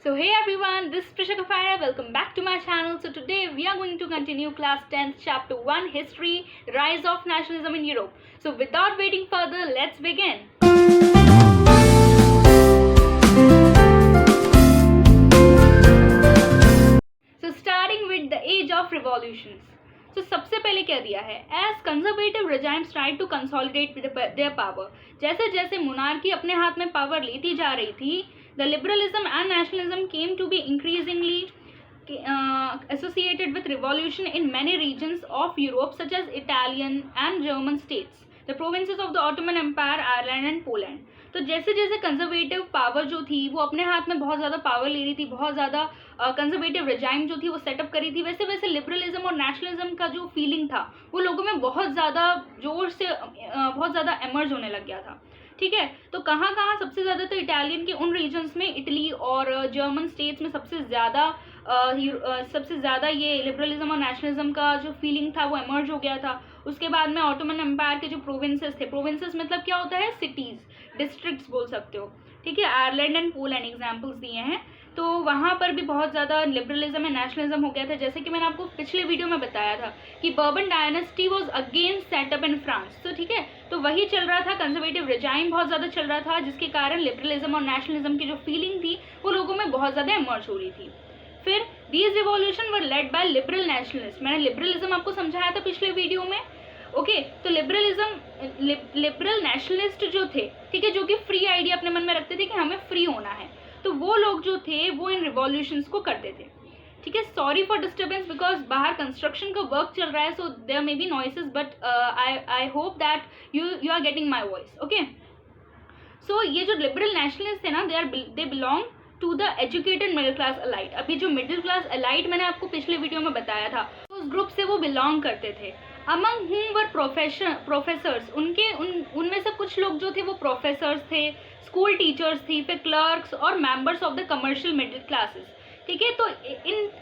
So hey everyone, this is Prishaka Faira. Welcome back to my channel. So today we are going to continue class 10th chapter 1 History, Rise of Nationalism in Europe. So without waiting further, let's begin. So starting with the age of revolutions. So सबसे पहले क्या दिया है, as conservative regimes tried to consolidate their power. जैसे जैसे monarchy अपने हाथ में power लेती जा रही थी, the liberalism and nationalism came to be increasingly associated with revolution in many regions of Europe, such as Italian and German states, the provinces of the Ottoman Empire, Ireland and Poland. तो जैसे जैसे conservative power जो थी वो अपने हाथ में बहुत ज़्यादा पावर ले रही थी, बहुत ज़्यादा कंजर्वेटिव रिजाइम जो थी वो सेटअप करी थी, वैसे वैसे लिबरलिज्म और नेशनलिज्म का जो फीलिंग था वो लोगों में बहुत ज़्यादा जोर से बहुत ज़्यादा एमर्ज होने लग गया था. ठीक है, तो कहाँ कहाँ सबसे ज़्यादा, तो इटालियन के उन रीजन्स में, इटली और जर्मन स्टेट्स में सबसे ज़्यादा ये लिबरलिज्म और नेशनलिज्म का जो फीलिंग था वो एमर्ज हो गया था. उसके बाद में ऑटोमन एम्पायर के जो प्रोविंसेस थे, प्रोविंसेस मतलब क्या होता है, सिटीज़, डिस्ट्रिक्ट्स बोल सकते हो. ठीक है, आयरलैंड एंड पोलैंड एग्जाम्पल्स दिए हैं. तो वहाँ पर भी बहुत ज़्यादा लिबरलिज्म एंड नेशनलिज्म हो गया था. जैसे कि मैंने आपको पिछले वीडियो में बताया था कि bourbon dynasty was again setup in France. तो ठीक है, तो वही चल रहा था, कंजर्वेटिव रिजाइम बहुत ज़्यादा चल रहा था, जिसके कारण लिबरलिज्म और नेशनलिज्म की जो फीलिंग थी वो लोगों में बहुत ज़्यादा एमर्ज हो रही थी. फिर these revolution were led by liberal nationalist. मैंने लिबरलिज्म आपको समझाया था पिछले वीडियो में. ओके, तो लिबरल नेशनलिस्ट जो थे, ठीक है, जो कि फ्री आइडिया अपने मन में रखते थे कि हमें फ्री होना है, तो वो लोग जो थे वो इन रिवॉल्यूशंस को करते थे. ठीक है, सॉरी फॉर डिस्टर्बेंस बिकॉज बाहर कंस्ट्रक्शन का वर्क चल रहा है, so there may be noises, but I hope that you are getting my voice. Okay, so ये जो लिबरल नेशनलिस्ट थे ना, they belong to the educated middle class elite. अभी जो मिडिल क्लास एलाइट मैंने आपको पिछले वीडियो में बताया था, उस ग्रुप से वो बिलोंग करते थे. अमंग whom were प्रोफेसर्स, उनमें से कुछ लोग जो थे वो प्रोफेसर्स थे, स्कूल टीचर्स थी, फिर क्लर्क्स और members of the commercial middle classes. ठीक है, तो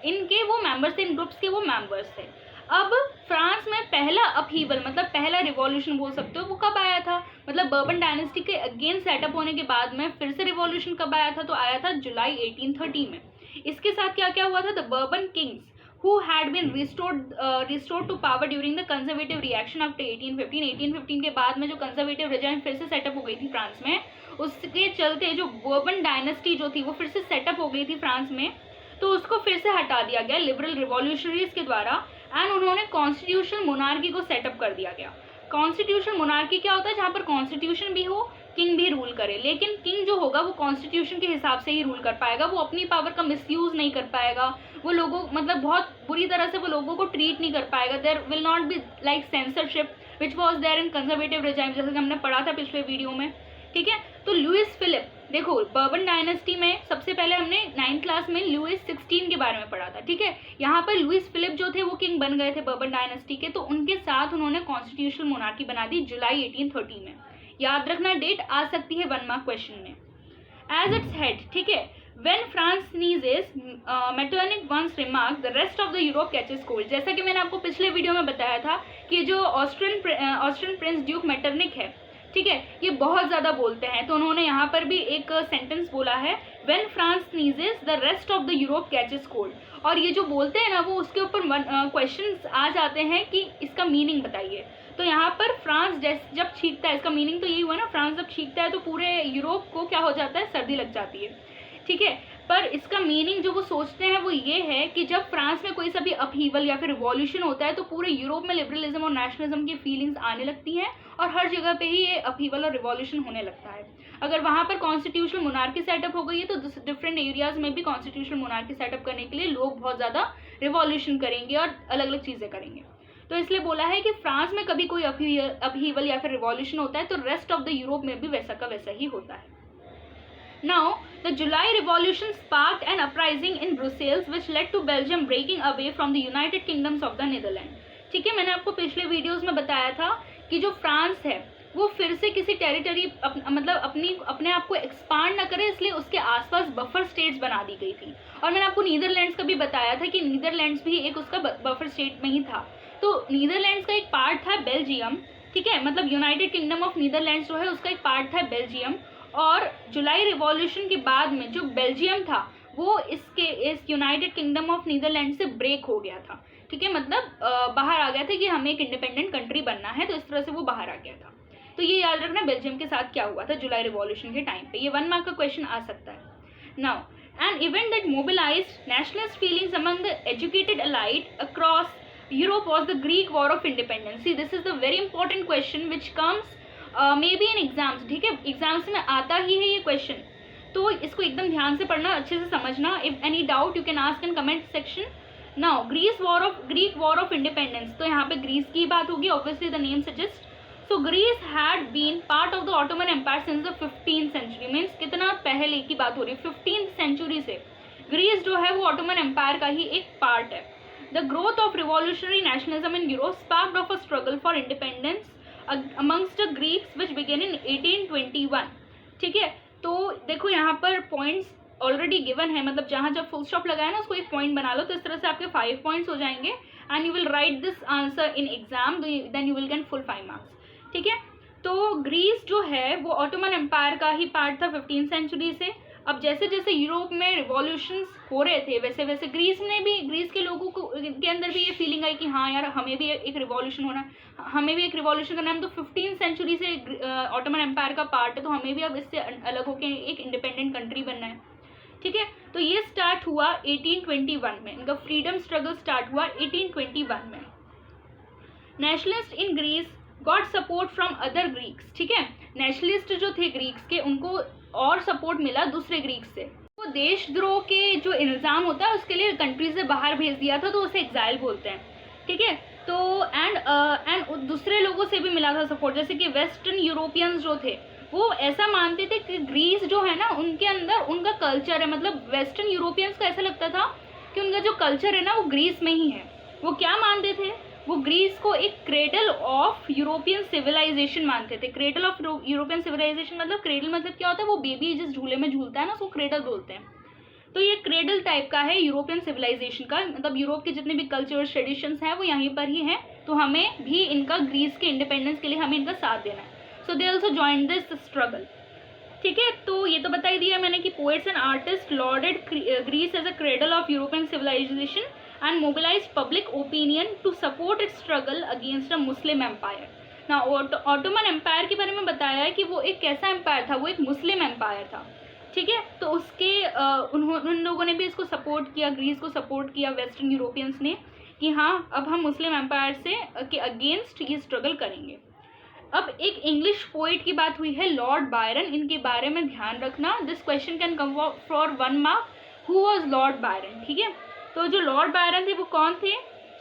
इनके वो मेंबर्स थे, इन ग्रुप्स के वो मेंबर्स थे. अब फ्रांस में पहला अपहीवल, मतलब पहला रिवॉल्यूशन बोल सकते हो, वो कब आया था, मतलब बर्बन डायनेस्टी के अगेन सेटअप होने के बाद में फिर से रिवॉल्यूशन कब आया था, तो आया था जुलाई 1830 में. इसके साथ क्या क्या हुआ था, the bourbon Kings who had been restored to power during the conservative reaction after 1815 के बाद में जो कंजर्वेटिव रिजाइम फिर से सेटअप हो गई थी फ्रांस में, उसके चलते जो बर्बन डायनेस्टी जो थी वो फिर से सेटअप हो गई थी फ्रांस में, तो उसको फिर से हटा दिया गया लिबरल रिवॉल्यूशनरीज के द्वारा, एंड उन्होंने कॉन्स्टिट्यूशनल मोनार्की को सेटअप कर दिया गया. कॉन्स्टिट्यूशनल मोनार्की क्या होता है, जहाँ पर कॉन्स्टिट्यूशन भी हो, किंग भी रूल करे, लेकिन किंग जो होगा वो कॉन्स्टिट्यूशन के हिसाब से ही रूल कर पाएगा, वो अपनी पावर का मिसयूज नहीं कर पाएगा, वो लोगों, मतलब बहुत बुरी तरह से वो लोगों को ट्रीट नहीं कर पाएगा. There will not be like censorship which was there in conservative regime, जैसे कि हमने पढ़ा था पिछले वीडियो में. ठीक है, तो लुइस फिलिप, देखो बर्बन डायनेस्टी में सबसे पहले हमने 9th क्लास में लुइस 16 के बारे में पढ़ा था. ठीक है, यहाँ पर लुइस फिलिप जो थे वो किंग बन गए थे बर्बन डायनेस्टी के, तो उनके साथ उन्होंने कॉन्स्टिट्यूशनल मोनार्की बना दी जुलाई 1830 में. याद रखना, डेट आ सकती है 1 मार्क क्वेश्चन में. एज इट्स हेड, ठीक है, when France sneezes, Metternich once remarked, the rest of the Europe catches cold. जैसा कि मैंने आपको पिछले वीडियो में बताया था कि जो ऑस्ट्रियन प्रिंस ड्यूक मेटरनिक है, ठीक है, ये बहुत ज़्यादा बोलते हैं, तो उन्होंने यहाँ पर भी एक सेंटेंस बोला है, when France sneezes, the rest of the Europe catches cold. और ये जो बोलते हैं ना, वो उसके ऊपर क्वेश्चंस आ जाते हैं कि इसका मीनिंग बताइए. तो यहाँ पर फ्रांस जब छींकता है, इसका मीनिंग तो यही हुआ ना, फ्रांस जब छींकता है तो पूरे यूरोप को क्या हो जाता है, सर्दी लग जाती है. ठीक है, पर इसका मीनिंग जो वो सोचते हैं वो ये है कि जब फ्रांस में कोई सा भी अपहीवल या फिर रिवॉल्यूशन होता है तो पूरे यूरोप में लिबरलिज्म और नेशनलिज्म की फीलिंग्स आने लगती हैं, और हर जगह पे ही ये अपहीवल और रिवॉल्यूशन होने लगता है. अगर वहाँ पर कॉन्स्टिट्यूशनल मोनार्की सेटअप हो गई है तो डिफरेंट एरियाज में भी कॉन्स्टिट्यूशनल मोनार्की सेटअप करने के लिए लोग बहुत ज़्यादा रिवॉल्यूशन करेंगे और अलग अलग चीज़ें करेंगे. तो इसलिए बोला है कि फ्रांस में कभी कोई अपहीवल या फिर रिवॉल्यूशन होता है तो रेस्ट ऑफ द यूरोप में भी वैसा का वैसा ही होता है. Now, the July Revolution sparked an uprising in Brussels which led to Belgium breaking away from the United Kingdoms of the Netherlands. ठीक है, मैंने आपको पिछले वीडियोस में बताया था कि जो फ्रांस है वो फिर से किसी टेरिटरी मतलब अपने आप को एक्सपांड ना करे, इसलिए उसके आसपास बफर स्टेट्स बना दी गई थी. और मैंने आपको नीदरलैंड्स का भी बताया था कि नीदरलैंड्स भी एक उसका बफर स्टेट में ही था. तो नीदरलैंड्स का एक पार्ट था बेल्जियम. ठीक है, मतलब यूनाइटेड किंगडम ऑफ नीदरलैंड्स जो है उसका एक पार्ट था बेल्जियम, और जुलाई रिवॉल्यूशन के बाद में जो बेल्जियम था वो इस यूनाइटेड किंगडम ऑफ नीदरलैंड से ब्रेक हो गया था, ठीक है, मतलब बाहर आ गया था कि हमें एक इंडिपेंडेंट कंट्री बनना है, तो इस तरह से वो बाहर आ गया था। तो ये याद रखना बेल्जियम के साथ क्या हुआ था जुलाई रिवॉल्यूशन के टाइम पे, ये 1 मार्क का क्वेश्चन आ सकता है। Now an event that mobilized nationalist feelings among the educated elite across Europe was the Greek War of Independence. See, this is the very important question which comes maybe in exams, ठीक है, exams में आता ही है ये question, तो इसको एकदम ध्यान से पढ़ना, अच्छे से समझना। If any doubt you can ask in comment section. Now Greek war of independence, तो यहाँ पे ग्रीस की बात होगी, obviously the name suggest. So Greece had been part of the Ottoman empire since the 15th century, means कितना पहले की बात हो रही है, 15th सेंचुरी से ग्रीस जो है वो ऑटोमन एम्पायर का ही एक पार्ट है। The growth of revolutionary nationalism in Europe sparked off a struggle for independence amongst the Greeks which began in 1821, ठीक है। तो देखो यहाँ पर पॉइंट्स ऑलरेडी गिवन है, मतलब जहाँ जब फुल स्टॉप लगाया ना उसको एक पॉइंट बना लो, तो इस तरह से आपके 5 पॉइंट्स हो जाएंगे and you will write this answer in exam, then you will get full 5 marks, ठीक है। तो ग्रीस जो है वो ऑटोमन एम्पायर का ही पार्ट था 15th सेंचुरी से। अब जैसे जैसे यूरोप में रिवॉल्यूशंस हो रहे थे वैसे वैसे ग्रीस के लोगों को के अंदर भी ये फीलिंग आई कि हाँ यार हमें भी एक रिवॉल्यूशन होना, हमें भी एक रिवॉल्यूशन करना है, तो 15th सेंचुरी से ऑटोमन एम्पायर का पार्ट है, तो हमें भी अब इससे अलग होकर एक इंडिपेंडेंट कंट्री बनना है, ठीक है। तो ये स्टार्ट हुआ 1821 में, इनका फ्रीडम स्ट्रगल स्टार्ट हुआ 1821 में। Nationalist in Greece got support from other Greeks, ठीक है, नेशनलिस्ट जो थे ग्रीक्स के उनको और सपोर्ट मिला दूसरे ग्रीक्स से। वो देशद्रोह के जो इल्ज़ाम होता है उसके लिए कंट्री से बाहर भेज दिया था, तो उसे एग्जाइल बोलते हैं, ठीक है। तो एंड दूसरे लोगों से भी मिला था सपोर्ट, जैसे कि वेस्टर्न यूरोपियंस जो थे वो ऐसा मानते थे कि ग्रीस जो है ना उनके अंदर उनका कल्चर है, मतलब वेस्टर्न यूरोपियंस को ऐसा लगता था कि उनका जो कल्चर है ना वो ग्रीस में ही है। वो क्या मानते थे, वो ग्रीस को एक क्रेडल ऑफ यूरोपियन सिविलाइजेशन मानते थे। क्रेडल ऑफ यूरोपियन सिविलाइजेशन मतलब, क्रेडल मतलब क्या होता है, वो बेबी जिस झूले में झूलता है ना उसको क्रेडल बोलते हैं। तो ये क्रेडल टाइप का है यूरोपियन सिविलाइजेशन का, मतलब यूरोप के जितने भी कल्चर्स ट्रेडिशंस हैं वो यहीं पर ही हैं, तो हमें भी इनका ग्रीस के इंडिपेंडेंस के लिए हमें इनका साथ देना है। So they also join this struggle, ठीक है। तो ये तो बता ही दिया मैंने कि poets and artist lauded Greece as a cradle of European civilisation and mobilized public opinion to support its struggle against a Muslim empire. Now, Ottoman Empire के बारे में बताया है कि वो एक कैसा एम्पायर था, वो एक मुस्लिम एम्पायर था, ठीक है। तो उसके उन लोगों ने भी इसको सपोर्ट किया, ग्रीस को सपोर्ट किया वेस्टर्न यूरोपियंस ने, कि हाँ अब हम मुस्लिम एम्पायर से के अगेंस्ट ये स्ट्रगल करेंगे। अब एक इंग्लिश पोइट की बात हुई है लॉर्ड बायरन, इनके बारे में ध्यान रखना, this question can come for 1 mark. Who was Lord Byron, ठीक है। तो जो लॉर्ड बायरन थे वो कौन थे,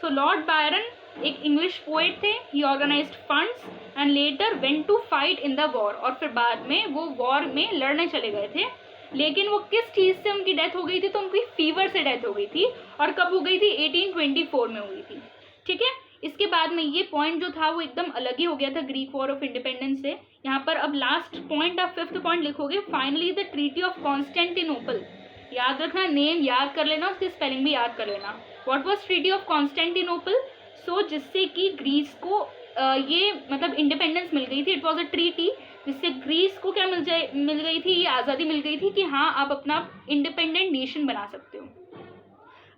सो लॉर्ड बायरन एक इंग्लिश पोएट थे। He organised funds and later went to fight in the war, और फिर बाद में वो वॉर में लड़ने चले गए थे। लेकिन वो किस चीज़ से उनकी डेथ हो गई थी, तो उनकी फीवर से डेथ हो गई थी, और कब हो गई थी, 1824 में हुई थी, ठीक है। इसके बाद में ये पॉइंट जो था वो एकदम अलग ही हो गया था ग्रीक वॉर ऑफ इंडिपेंडेंस से। यहाँ पर अब लास्ट पॉइंट, आप 5th पॉइंट लिखोगे, finally the treaty of Constantinople. याद रखना, नेम याद कर लेना, उसकी स्पेलिंग भी याद कर लेना। What was treaty of Constantinople, so जिससे कि ग्रीस को ये मतलब इंडिपेंडेंस मिल गई थी। इट वाज अ ट्रीटी जिससे ग्रीस को क्या मिल गई थी, ये आज़ादी मिल गई थी कि हाँ आप अपना इंडिपेंडेंट नेशन बना सकते हो।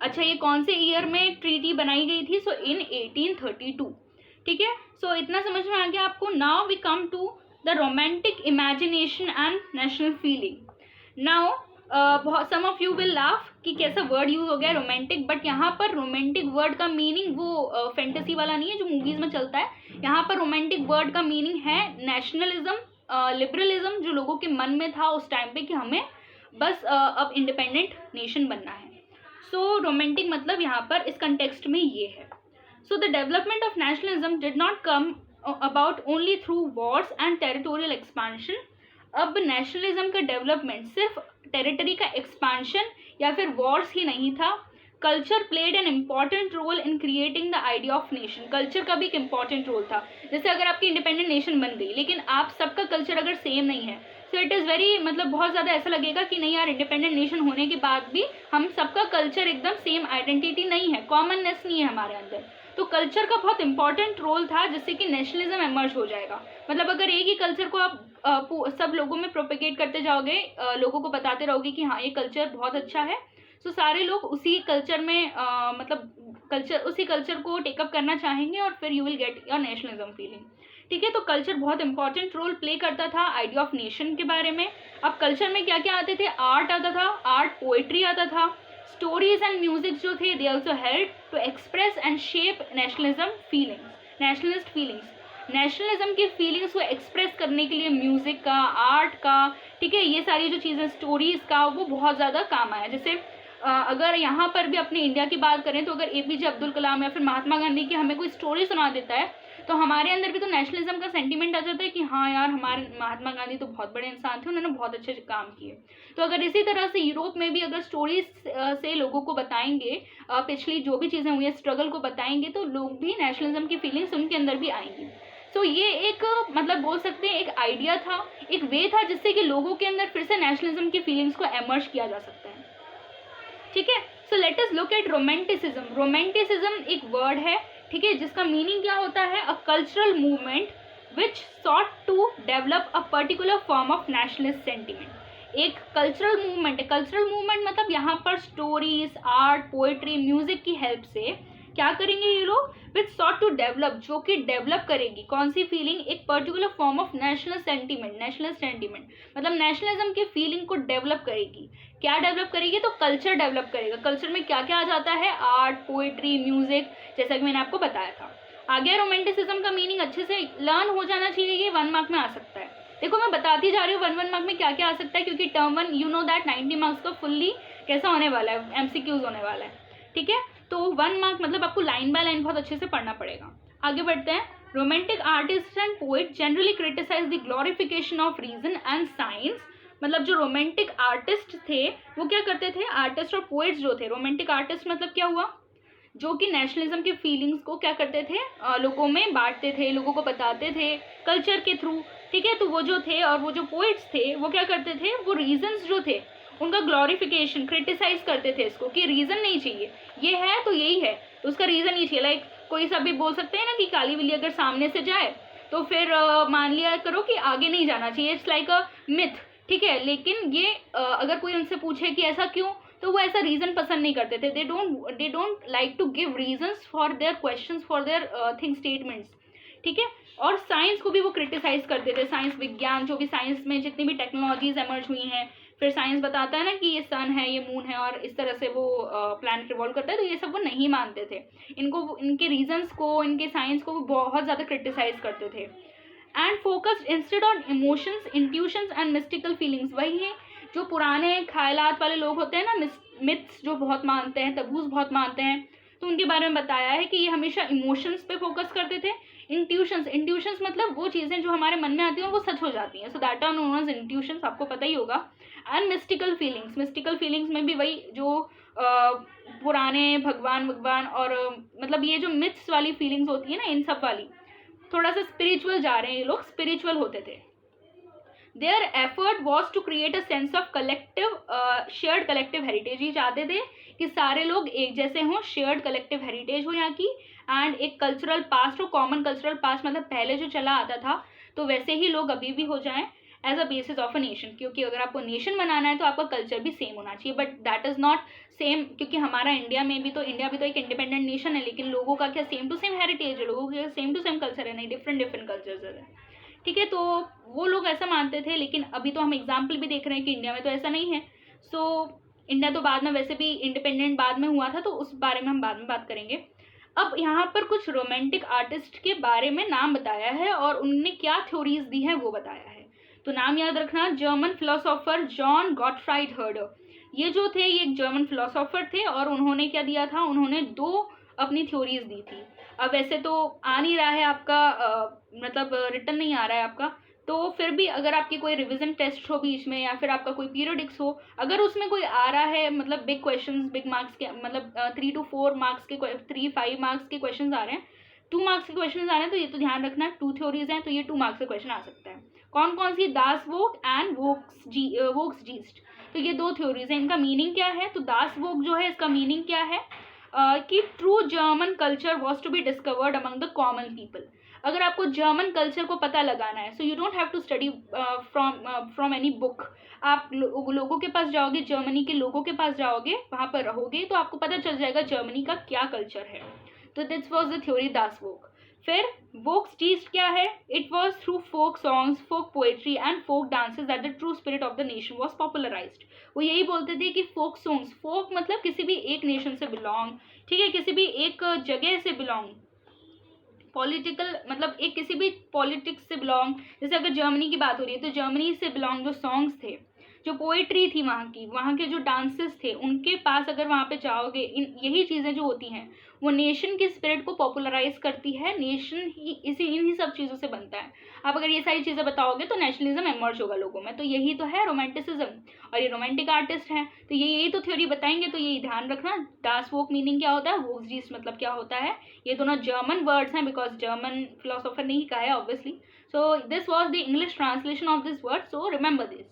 अच्छा, ये कौन से ईयर में ट्रीटी बनाई गई थी, सो इन 1832, ठीक है। सो इतना समझ में आ गया आपको। Now we come to the romantic imagination and national feeling. Now some of you will laugh कि कैसा वर्ड यूज हो गया रोमांटिक, बट यहाँ पर रोमांटिक वर्ड का मीनिंग वो फैंटेसी वाला नहीं है जो मूवीज में चलता है। यहाँ पर रोमांटिक वर्ड का मीनिंग है नेशनलिज्म, लिबरलिज्म, जो लोगों के मन में था उस टाइम पे कि हमें बस अब इंडिपेंडेंट नेशन बनना है। सो रोमांटिक मतलब यहाँ पर इस कंटेक्स्ट में ये है। So the development of nationalism did not come about only through wars and territorial expansion. अब नेशनलिज्म का डेवलपमेंट सिर्फ टेरिटरी का एक्सपांशन या फिर वॉर्स ही नहीं था। Culture played an important role in creating the idea of nation. Culture का भी एक इम्पॉर्टेंट रोल था। जैसे अगर आपकी इंडिपेंडेंट नेशन बन गई लेकिन आप सबका कल्चर अगर सेम नहीं है, सो इट इज़ वेरी, मतलब बहुत ज़्यादा ऐसा लगेगा कि नहीं यार, इंडिपेंडेंट नेशन होने के बाद भी हम सबका कल्चर एकदम सेम आइडेंटिटी नहीं है, कॉमननेस नहीं है हमारे अंदर। तो कल्चर का बहुत इंपॉर्टेंट रोल था जिससे कि नेशनलिज्म एमर्ज हो जाएगा। मतलब अगर एक ही कल्चर को आप सब लोगों में प्रोपेगेट करते जाओगे, लोगों को बताते रहोगे कि हाँ ये कल्चर बहुत अच्छा है, तो सारे लोग उसी कल्चर में उसी कल्चर को टेकअप करना चाहेंगे और फिर you will get your nationalism feeling. ठीक है, तो कल्चर बहुत इंपॉर्टेंट रोल प्ले करता था आइडिया ऑफ नेशन के बारे में। अब कल्चर में क्या क्या आते थे, आर्ट आता था, आर्ट पोएट्री आता था, स्टोरीज एंड म्यूजिक जो थे they also help to express and shape nationalism feelings, nationalist feelings. Nationalism की फीलिंग्स को एक्सप्रेस करने के लिए म्यूजिक का, आर्ट का, ठीक है, ये सारी जो चीज़ें, स्टोरीज का, वो बहुत ज़्यादा काम आया। जैसे अगर यहाँ पर भी अपने इंडिया की बात करें तो अगर APJ अब्दुल कलाम या फिर महात्मा गांधी की हमें कोई स्टोरी सुना देता है तो हमारे अंदर भी तो नेशनलिज्म का सेंटीमेंट आ जाता है कि हाँ यार हमारे महात्मा गांधी तो बहुत बड़े इंसान थे, उन्होंने बहुत अच्छे काम किए। तो अगर इसी तरह से यूरोप में भी अगर स्टोरीज से लोगों को बताएंगे, पिछली जो भी चीज़ें हुई है स्ट्रगल को बताएंगे, तो लोग भी नेशनलिज्म की फीलिंग्स उनके अंदर भी आएंगी। सो ये एक मतलब बोल सकते हैं एक आइडिया था, एक वे था जिससे कि लोगों के अंदर फिर से नेशनलिज्म की फीलिंग्स को एमर्ज किया जा सकता है। ठीक है, so let us look at romanticism. Romanticism एक वर्ड है, ठीक है, जिसका मीनिंग क्या होता है, a cultural movement which sought to develop a particular form of nationalist sentiment. एक कल्चरल मूवमेंट है, कल्चरल मूवमेंट मतलब यहाँ पर स्टोरीज, आर्ट, पोएट्री, म्यूजिक की हेल्प से क्या करेंगे ये लोग, विच सॉट टू डेवलप, जो कि डेवलप करेगी कौन सी फीलिंग, एक particular form of national sentiment. National sentiment मतलब नेशनलिज्म की फीलिंग को डेवलप करेगी। क्या डेवलप करेगी, तो कल्चर डेवलप करेगा। कल्चर में क्या क्या आ जाता है, आर्ट, पोएट्री, म्यूजिक, जैसा कि मैंने आपको बताया था। आगे रोमांटिसिज्म का मीनिंग अच्छे से लर्न हो जाना चाहिए, ये 1 मार्क में आ सकता है। देखो मैं बताती जा रही हूँ 1 मार्क में क्या क्या आ सकता है, क्योंकि term 1 you know that 90 marks का फुल्ली कैसा होने वाला है, MCQs होने वाला है। ठीक है, तो 1 मार्क मतलब आपको लाइन बाय लाइन बहुत अच्छे से पढ़ना पड़ेगा। आगे बढ़ते हैं। Romantic artist and poet generally criticise the glorification of reason and science. मतलब जो रोमांटिक आर्टिस्ट थे वो क्या करते थे, आर्टिस्ट और पोएट्स जो थे, रोमांटिक आर्टिस्ट मतलब क्या हुआ, जो कि नेशनलिज्म की फीलिंग्स को क्या करते थे, लोगों में बांटते थे, लोगों को बताते थे कल्चर के थ्रू। ठीक है, तो वो जो थे और वो जो पोएट्स थे वो क्या करते थे, वो रीजन्स जो थे उनका ग्लोरिफिकेशन, क्रिटिसाइज करते थे इसको कि रीज़न नहीं चाहिए, ये है तो यही है, तो उसका रीज़न नहीं चाहिए। लाइक कोई सा भी बोल सकते हैं ना कि काली बिल्ली अगर सामने से जाए तो फिर मान लिया करो कि आगे नहीं जाना चाहिए, इट्स लाइक अ मिथ। ठीक है, लेकिन ये अगर कोई उनसे पूछे कि ऐसा क्यों, तो वो ऐसा रीज़न पसंद नहीं करते थे। They don't like to give reasons for their questions, for their thing statements. ठीक है, और साइंस को भी वो क्रिटिसाइज करते थे। साइंस, विज्ञान, जो भी साइंस में जितनी भी टेक्नोलॉजीज एमर्ज हुई हैं, फिर साइंस बताता है ना कि ये सन है, ये मून है, और इस तरह से वो प्लैनेट रिवॉल्व करता है, तो ये सब वो नहीं मानते थे। इनको, इनके रीजंस को, इनके साइंस को वो बहुत ज़्यादा क्रिटिसाइज करते थे। And focused instead on emotions, intuitions and mystical feelings. वही है जो पुराने ख्यालात वाले लोग होते हैं ना, मिथ्स जो बहुत मानते हैं, तबूज बहुत मानते हैं, तो उनके बारे में बताया है कि ये हमेशा इमोशंस पे फोकस करते थे। इंट्यूशंस मतलब वो चीज़ें जो हमारे मन में आती हैं और वो सच हो जाती हैं, so that are known as intuitions, आपको पता ही होगा। एंड मिस्टिकल फीलिंग्स में भी वही जो पुराने भगवान और मतलब ये जो मिथ्स वाली फीलिंग्स होती है ना, इन सब वाली थोड़ा सा स्पिरिचुअल जा रहे हैं, ये लोग स्पिरिचुअल होते थे। Their effort was to create a sense of collective, shared collective heritage. ये चाहते थे कि सारे लोग एक जैसे हों, शेयर्ड कलेक्टिव हेरिटेज हो यहाँ की, एंड एक कल्चरल पास्ट हो, कॉमन कल्चरल पास्ट मतलब पहले जो चला आता था तो वैसे ही लोग अभी भी हो जाएं as a basis of a nation. क्योंकि अगर आपको नेशन बनाना है तो आपका कल्चर भी सेम होना चाहिए, but that is not same, क्योंकि हमारा इंडिया भी तो एक इंडिपेंडेंट नेशन है, लेकिन लोगों का क्या सेम टू सेम हेरिटेज है, लोगों का सेम टू सेम कल्चर है, नहीं डिफरेंट कल्चर्स है। ठीक है, तो वो लोग ऐसा मानते थे, लेकिन अभी तो हम एग्जाम्पल भी देख रहे हैं कि इंडिया में तो ऐसा नहीं है। सो इंडिया तो बाद में वैसे भी इंडिपेंडेंट बाद में हुआ था, तो उस बारे में हम बाद में बात करेंगे। अब यहाँ पर कुछ रोमांटिक आर्टिस्ट के बारे में नाम बताया है और उनने क्या थ्योरीज दी हैं वो बताया है। तो नाम याद रखना, जर्मन फिलोसोफर जॉन गॉटफ्राइड हर्डर, ये जो थे ये एक जर्मन फिलोसोफर थे और उन्होंने क्या दिया था, उन्होंने 2 अपनी थ्योरीज दी थी। अब वैसे तो आ नहीं रहा है आपका मतलब रिटर्न नहीं आ रहा है आपका, तो फिर भी अगर आपकी कोई रिवीजन टेस्ट हो बीच में या फिर आपका कोई पीरियडिक्स हो, अगर उसमें कोई आ रहा है मतलब बिग क्वेश्चंस, बिग मार्क्स के मतलब 3 to 4 मार्क्स के 3-5 मार्क्स के क्वेश्चंस आ रहे हैं, 2 मार्क्स के क्वेश्चंस आ रहे हैं, तो ये तो ध्यान रखना 2 थ्योरीज हैं, तो ये 2 मार्क्स का क्वेश्चन आ सकता है। कौन कौन सी, दास वोग एंड वोक्स जीस्ट। तो ये 2 थ्योरीज हैं, इनका मीनिंग क्या है, तो दास वोग जो है इसका मीनिंग क्या है कि true German culture was to be discovered among the common people. अगर आपको जर्मन कल्चर को पता लगाना है, so you don't have to study from any book. आप लोगों के पास जाओगे, जर्मनी के लोगों के पास जाओगे, वहाँ पर रहोगे, तो आपको पता चल जाएगा जर्मनी का क्या कल्चर है। तो this was the theory das Volk. फिर वोक्स टीच क्या है? It was through folk songs, folk poetry and folk dances that the true spirit of the nation was popularised. वो यही बोलते थे कि फोक सॉन्ग्स, फोक मतलब किसी भी एक नेशन से बिलोंग, ठीक है, किसी भी एक जगह से बिलोंग, पॉलिटिकल मतलब एक किसी भी पॉलिटिक्स से बिलोंग, जैसे अगर जर्मनी की बात हो रही है तो जर्मनी से बिलोंग जो सॉन्ग्स थे, जो पोइट्री थी वहाँ के जो डांसेस थे, उनके पास अगर वहाँ पे जाओगे, यही चीज़ें जो होती हैं वो नेशन की स्पिरिट को पॉपुलराइज करती है। नेशन ही इन्हीं सब चीज़ों से बनता है। आप अगर ये सारी चीज़ें बताओगे तो नेशनलिज्म एमर्ज होगा लोगों में। तो यही तो है रोमांटिसिज्म, और ये रोमांटिक आर्टिस्ट हैं, तो यही तो थ्योरी बताएंगे। तो यही ध्यान रखना, दास वोक मीनिंग क्या होता है, वोक्सडीस मतलब क्या होता है। ये दोनों जर्मन वर्ड्स हैं, बिकॉज जर्मन फिलोसोफर ने ही कहा है obviously. So this was the English translation of this word, so remember this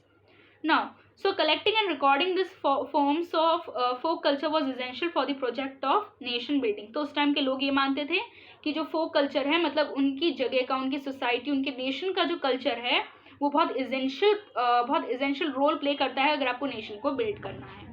now. So collecting and recording this forms of folk culture was essential for the project of nation building. तो उस time के लोग ये मानते थे कि जो folk culture है, मतलब उनकी जगह का, उनकी सोसाइटी, उनके नेशन का जो कल्चर है, वो बहुत एसेंशियल रोल प्ले करता है अगर आपको नेशन को बिल्ड करना है।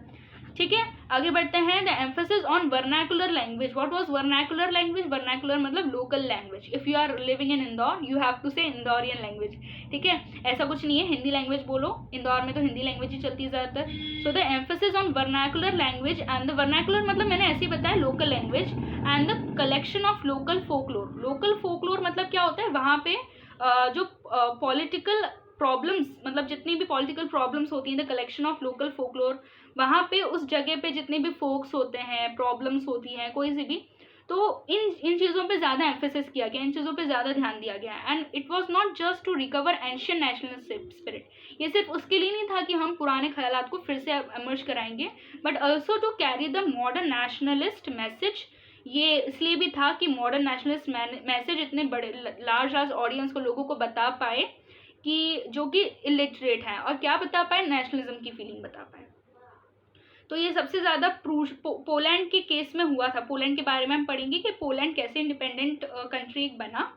ठीक है, आगे बढ़ते हैं। The emphasis on vernacular language. What was vernacular language? Vernacular मतलब local language. If you are living in Indore, you have to say Indorian language. ठीक है, ऐसा कुछ नहीं है हिंदी लैंग्वेज बोलो, इंदौर में तो हिंदी लैंग्वेज ही चलती है ज़्यादातर। So the emphasis on vernacular language and the vernacular मतलब मैंने ऐसे ही बताया, local language and the collection of local folklore. Local folklore मतलब क्या होता है, वहाँ पे जो पॉलिटिकल प्रॉब्लम्स, मतलब जितनी भी पॉलिटिकल प्रॉब्लम्स होती हैं, the collection of local folklore, वहाँ पे उस जगह पे जितने भी फोक्स होते हैं, प्रॉब्लम्स होती हैं कोई सी भी, तो इन चीज़ों पे ज़्यादा एम्फेसिस किया गया, इन चीज़ों पे ज़्यादा ध्यान दिया गया। And it was not just to recover ancient national spirit. ये सिर्फ उसके लिए नहीं था कि हम पुराने ख्यालात को फिर से एमर्ज कराएंगे, but also to carry the modern nationalist message. ये इसलिए भी था कि मॉडर्न नेशनलिस्ट मैसेज इतने बड़े लार्ज ऑडियंस को, लोगों को बता पाए कि जो कि इलिटरेट हैं, और क्या बता पाए, नेशनलिज्म की फीलिंग बता पाए। तो ये सबसे ज़्यादा पोलैंड के केस में हुआ था। पोलैंड के बारे में हम पढ़ेंगे कि पोलैंड कैसे इंडिपेंडेंट कंट्री बना।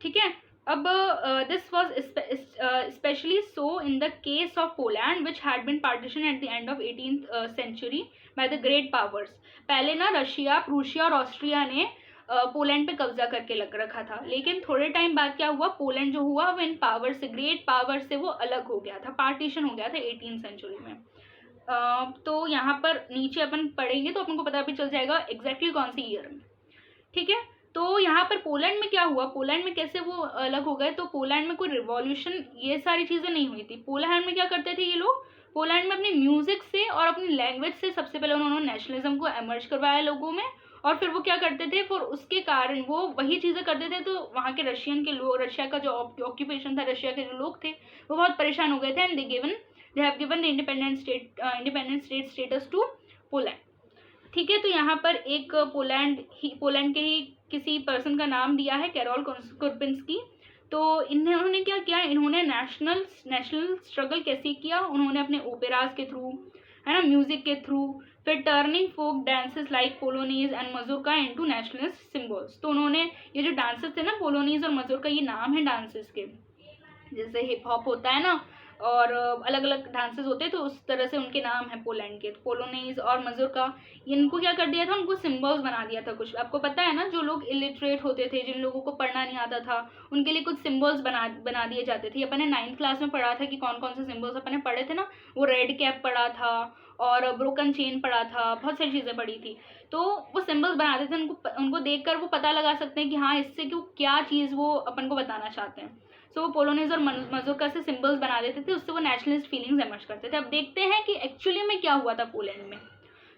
ठीक है, अब this was specially so in the case of Poland which had been partition at the end of 18th century by the great powers. पहले ना रशिया, प्रूशिया और ऑस्ट्रिया ने पोलैंड पे कब्जा करके लग रखा था, लेकिन थोड़े टाइम बाद क्या हुआ, पोलैंड जो हुआ वो इन पावर से, ग्रेट पावर से वो अलग हो गया था, पार्टीशन हो गया था 18th सेंचुरी में। तो यहाँ पर नीचे अपन पढ़ेंगे तो अपन को पता भी चल जाएगा एग्जैक्टली कौन सी ईयर में। ठीक है, तो यहाँ पर पोलैंड में क्या हुआ, पोलैंड में कैसे वो अलग हो गए। तो पोलैंड में कोई रिवॉल्यूशन, ये सारी चीज़ें नहीं हुई थी। पोलैंड में क्या करते थे ये लोग, पोलैंड में अपनी म्यूजिक से और अपनी लैंग्वेज से सबसे पहले उन्होंने नेशनलिज्म को एमर्ज करवाया लोगों में, और फिर वो क्या करते थे, फिर उसके कारण वो वही चीज़ें करते थे। तो वहाँ के रशियन के लोग, रशिया का जो ऑक्यूपेशन था, रशिया के जो लोग थे वो बहुत परेशान हो गए थे, and they have given the independent state status to Poland. ठीक है, तो यहाँ पर एक पोलैंड के ही किसी पर्सन का नाम दिया है, कैरोल कुरपिंस्की। तो इन्होंने क्या किया, इन्होंने नेशनल स्ट्रगल कैसे किया, उन्होंने अपने ओपेराज के थ्रू, है ना, म्यूजिक के थ्रू, फिर turning folk dances like polonaise and mazurka into nationalist symbols. तो उन्होंने ये जो डांसेस थे ना, पोलोनीज और मजूरका, ये नाम है डांसेस के, जैसे हिप हॉप होता है ना, और अलग अलग डांसेस होते हैं, तो उस तरह से उनके नाम है पोलैंड के। पोलोनीज और मजूरका, इनको क्या कर दिया था, उनको सिंबल्स बना दिया था कुछ। आपको पता है ना, जो लोग इलिटरेट होते थे, जिन लोगों को पढ़ना नहीं आता था, उनके लिए कुछ सिंबल्स बना दिए जाते थे। अपन ने 9th क्लास में पढ़ा था कि कौन कौन से सिंबल्स अपन ने पढ़े थे ना, वो रेड कैप पढ़ा था और ब्रोकन चेन पढ़ा था, बहुत सारी चीज़ें पढ़ी थी। तो वो सिंबल्स बनाते थे, उनको देखकर वो पता लगा सकते हैं कि हाँ, इससे क्यों क्या चीज़ वो अपन को बताना चाहते हैं। सो वो पोलोनीज और मजूरका से सिंबल्स बना देते थे, उससे वो नेशनलिस्ट फीलिंग्स एमर्ज करते थे। अब देखते हैं कि एक्चुअली में क्या हुआ था पोलैंड में।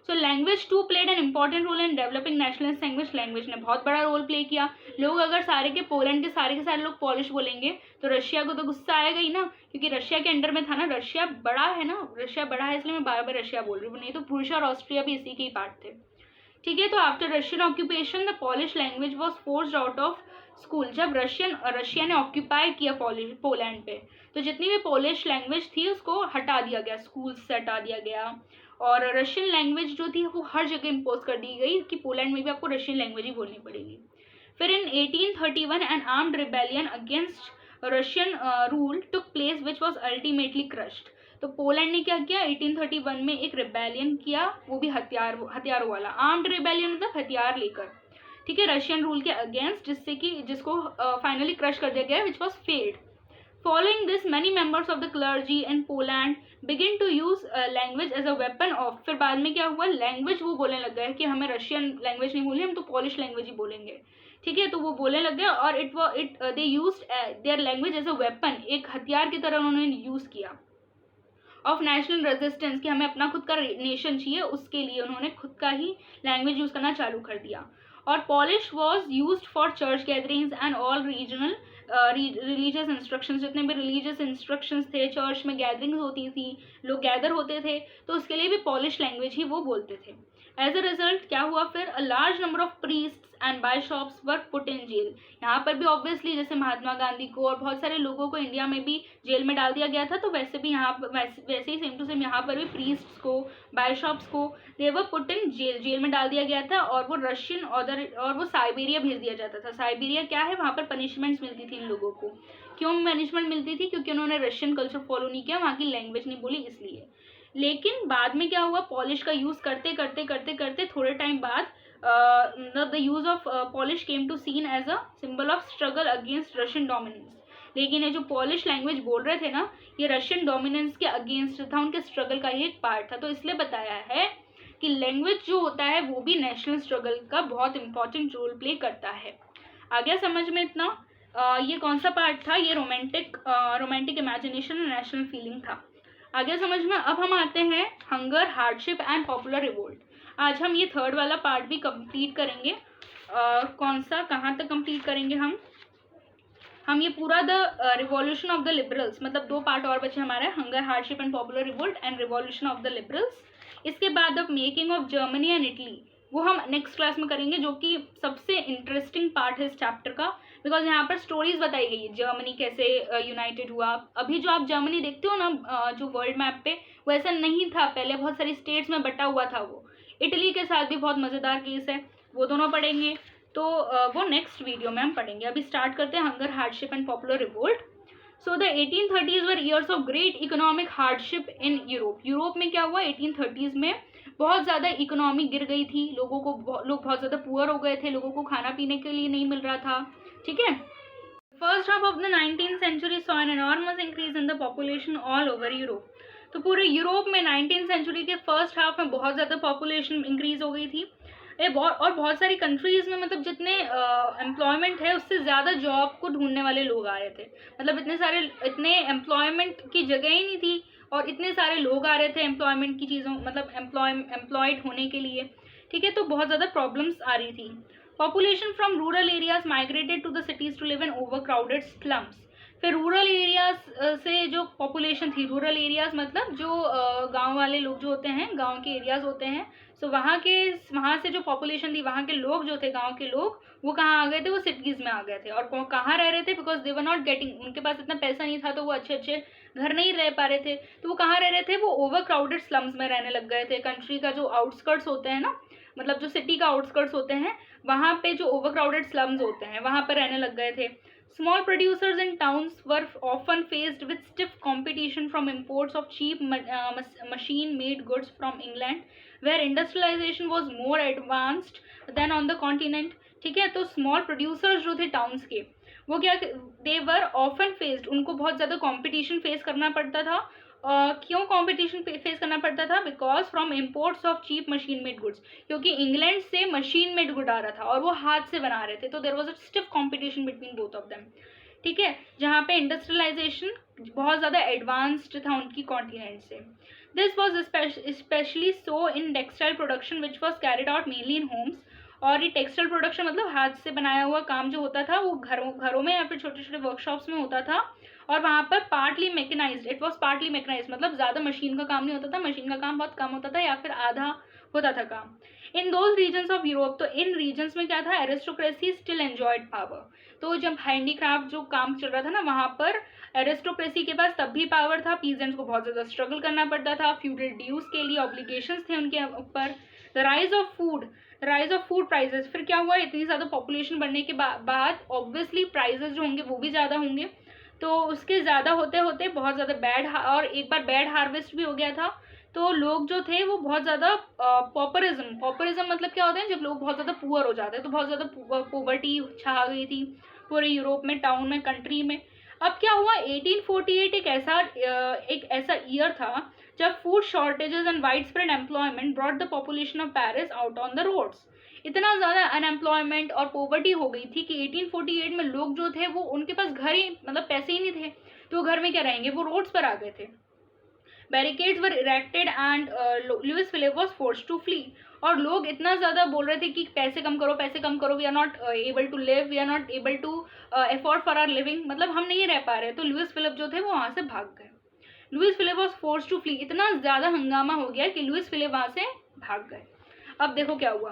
So language too played an important role in developing nationalist language. Language ने बहुत बड़ा रोल प्ले किया। लोग अगर पोलैंड के सारे लोग पॉलिश बोलेंगे तो रशिया को तो गुस्सा आएगा ही ना, क्योंकि रशिया के अंडर में था ना, रशिया बड़ा है ना, रशिया बड़ा है, इसलिए मैं बार बार रशिया बोल रही हूँ, नहीं तो प्रूशिया और ऑस्ट्रिया भी इसी के ही पार्ट थे। ठीक है, तो after Russian occupation the polish language was forced out of school. जब रशिया ने ऑक्यूपाई किया पोलैंड पे, तो जितनी भी पोलिश लैंग्वेज थी उसको हटा दिया गया, स्कूल से हटा दिया गया, और रशियन लैंग्वेज जो थी वो हर जगह इम्पोज कर दी गई कि पोलैंड में भी आपको रशियन लैंग्वेज ही बोलनी पड़ेगी। फिर इन 1831 N armed rebellion against Russian rule took place which was ultimately crushed. तो पोलैंड ने क्या किया, 1831 में एक रिबेलियन किया, वो भी हथियारों वाला। आर्म्ड रिबेलियन मतलब हथियार लेकर, ठीक है, रशियन रूल के अगेंस्ट, जिससे कि जिसको फाइनली क्रश कर दिया गया, which was failed. Following this many members of the clergy in Poland begin to use language as a weapon of, फिर बाद में क्या हुआ, लैंग्वेज वो बोलने लग गए कि हमें रशियन लैंग्वेज नहीं बोली, हम तो पॉलिश लैंग्वेज ही बोलेंगे, ठीक है। तो वो बोलने लग गए और it they used their language as a weapon, एक हथियार की तरह उन्होंने यूज किया, ऑफ नेशनल रेजिस्टेंस, कि हमें अपना खुद का नेशन चाहिए, उसके लिए उन्होंने खुद का ही लैंग्वेज यूज करना चालू कर दिया। और polish was use for church gatherings and all regional religious instructions, जितने भी रिलीजियस इंस्ट्रक्शंस थे, चर्च में गैदरिंग्स होती थी, लोग गैदर होते थे, तो उसके लिए भी पॉलिश लैंग्वेज ही वो बोलते थे। एज अ रिजल्ट क्या हुआ फिर, a large number of priests and bishops were put in jail. यहाँ पर भी ऑब्वियसली जैसे महात्मा गांधी को और बहुत सारे लोगों को इंडिया में भी जेल में डाल दिया गया था, तो वैसे भी यहाँ पर वैसे ही सेम टू सेम यहाँ पर भी प्रीस्ट्स को, बाइशॉप्स को, दे वर पुट इन जेल में डाल दिया गया था, और वो रशियन और वो साइबेरिया भेज दिया जाता था। साइबेरिया क्या है, वहाँ पर पनिशमेंट्स मिलती थी इन लोगों को। क्यों पनिशमेंट मिलती थी, क्योंकि उन्होंने रशियन कल्चर फॉलो नहीं किया, वहाँ की लैंग्वेज नहीं बोली, इसलिए। लेकिन बाद में क्या हुआ, पॉलिश का यूज करते करते करते करते थोड़े टाइम बाद the use of Polish came to seen as a symbol of struggle against Russian dominance. लेकिन ये जो पॉलिश लैंग्वेज बोल रहे थे ना, ये रशियन डोमिनेंस के अगेंस्ट था, उनके स्ट्रगल का ही एक पार्ट था। तो इसलिए बताया है कि लैंग्वेज जो होता है वो भी नेशनल स्ट्रगल का बहुत इंपॉर्टेंट रोल प्ले करता है। आ गया समझ में इतना? ये कौन सा पार्ट था, ये रोमांटिक इमेजिनेशन और नेशनल फीलिंग था। आगे समझ में। अब हम आते हैं hunger, hardship and popular revolt. आज हम ये थर्ड वाला पार्ट भी कंप्लीट करेंगे। कौन सा, कहाँ तक कंप्लीट करेंगे हम ये पूरा the revolution of the liberals, मतलब 2 पार्ट और बचे हमारे, hunger, hardship and popular revolt and revolution of the liberals. इसके बाद अब making of Germany and Italy, वो हम नेक्स्ट क्लास में करेंगे, जो कि सबसे इंटरेस्टिंग पार्ट है इस चैप्टर का, बिकॉज यहाँ पर स्टोरीज बताई गई है, जर्मनी कैसे यूनाइटेड हुआ। अभी जो आप जर्मनी देखते हो ना जो वर्ल्ड मैप पे, वो ऐसा नहीं था, पहले बहुत सारी स्टेट्स में बटा हुआ था वो। इटली के साथ भी बहुत मज़ेदार केस है, वो दोनों पढ़ेंगे, तो वो नेक्स्ट वीडियो में हम पढ़ेंगे। अभी स्टार्ट करते हैं hunger, hardship and popular revolt. So the 1830s were years of great economic hardship in Europe. Europe में क्या हुआ, 1830s में बहुत ज़्यादा इकोनॉमी गिर गई थी, लोग बहुत ज़्यादा पुअर हो गए थे, लोगों को खाना पीने के लिए नहीं मिल रहा था, ठीक है। First half of the 19th century saw an enormous increase in the population all over Europe. तो पूरे यूरोप में 19th सेंचुरी के फर्स्ट हाफ में बहुत ज़्यादा पॉपुलेशन इंक्रीज हो गई थी। और बहुत सारी कंट्रीज़ में, मतलब जितने एम्प्लॉयमेंट है उससे ज़्यादा जॉब को ढूंढने वाले लोग आ रहे थे, मतलब इतने एम्प्लॉयमेंट की जगह ही नहीं थी, और इतने सारे लोग आ रहे थे एम्प्लॉयमेंट की चीज़ों, मतलब एम्प्लॉयड होने के लिए, ठीक है। तो बहुत ज़्यादा प्रॉब्लम्स आ रही थी। Population from rural areas migrated to the cities to live in over crowded slums. फिर रूरल एरियाज से जो पॉपुलेशन थी, रूरल एरियाज मतलब जो गांव वाले लोग जो होते हैं, गांव के एरियाज होते हैं, सो वहाँ से जो पॉपुलेशन थी, वहाँ के लोग जो थे, गांव के लोग, वो कहाँ आ गए थे, वो सिटीज़ में आ गए थे। और कहाँ रह रहे थे, because they were not getting, उनके पास इतना पैसा नहीं था, तो वो अच्छे अच्छे घर नहीं रह पा रहे थे, तो वो कहाँ रह रहे थे, वो ओवर क्राउडेड स्लम्स में रहने लग गए थे। कंट्री का जो आउटस्कर्ट्स होते हैं ना, मतलब जो सिटी का आउटस्कर्ट्स होते हैं, वहाँ पे जो ओवर क्राउडेड स्लम्स होते हैं, वहाँ पर रहने लग गए थे। Small producers in towns were often faced with stiff competition from imports of cheap machine-made goods from England, where industrialization was more advanced than on the continent. ठीक है, तो small producers जो थे towns के, वो क्या, they were often faced, उनको बहुत ज़्यादा competition face करना पड़ता था। क्यों कंपटीशन फेस करना पड़ता था, because from imports of cheap machine made goods, क्योंकि इंग्लैंड से मशीन मेड गुड आ रहा था और वो हाथ से बना रहे थे, तो there was a stiff competition between both of them, ठीक है। जहाँ पे इंडस्ट्रियलाइजेशन बहुत ज़्यादा एडवांस्ड था उनकी कॉन्टिनेंट से। This was specially so in textile production which was carried out mainly in Holmes. और ये टेक्सटाइल प्रोडक्शन मतलब हाथ से बनाया हुआ काम जो होता था, वो घरों में या फिर छोटे छोटे वर्कशॉप्स में होता था, और वहाँ पर partly mechanised, it was partly mechanised, मतलब ज़्यादा मशीन का काम नहीं होता था, मशीन का काम बहुत कम होता था या फिर आधा होता था काम। In those regions of Europe, तो इन रीजन्स में क्या था, एरिस्टोक्रेसी स्टिल एंजॉयड पावर। तो जब हैंडीक्राफ्ट जो काम चल रहा था ना, वहाँ पर एरिस्टोक्रेसी के पास तब भी पावर था, पीजेंट्स को बहुत ज़्यादा स्ट्रगल करना पड़ता था, फ्यूडल ड्यूज के लिए ऑब्लिगेशंस थे उनके ऊपर। The rise of food, rise of food prices, फिर क्या हुआ, इतनी ज़्यादा पॉपुलेशन बढ़ने के बाद ऑब्वियसली प्राइजेस जो होंगे वो भी ज़्यादा होंगे, तो उसके ज़्यादा होते होते बहुत ज़्यादा और एक बार बैड हार्वेस्ट भी हो गया था, तो लोग जो थे वो बहुत ज़्यादा पॉपरिज्म मतलब क्या होता है, जब लोग बहुत ज़्यादा पुअर हो जाते हैं, तो बहुत ज़्यादा पोवर्टी छा गई थी पूरे यूरोप में, टाउन में, कंट्री में। अब क्या हुआ, 1848 एक ऐसा ईयर था जब food shortages and wide spread employment brought the population of Paris out on the roads. इतना ज़्यादा अनएम्प्लॉयमेंट और पोवर्टी हो गई थी कि 1848 में लोग जो थे वो, उनके पास घर ही मतलब पैसे ही नहीं थे, तो वो घर में क्या रहेंगे, वो रोड्स पर आ गए थे। Barricades were erected and Louis Philippe was forced to flee. और लोग इतना ज़्यादा बोल रहे थे कि पैसे कम करो, पैसे कम करो, we are not able to live, we are not able to afford for our living, मतलब हम नहीं रह पा रहे। तो लुइस फिलिप जो थे वो वहाँ से भाग गए। Louis Philippe was forced to flee, इतना ज़्यादा हंगामा हो गया कि लुइस फिलिप वहाँ से भाग गए। अब देखो क्या हुआ,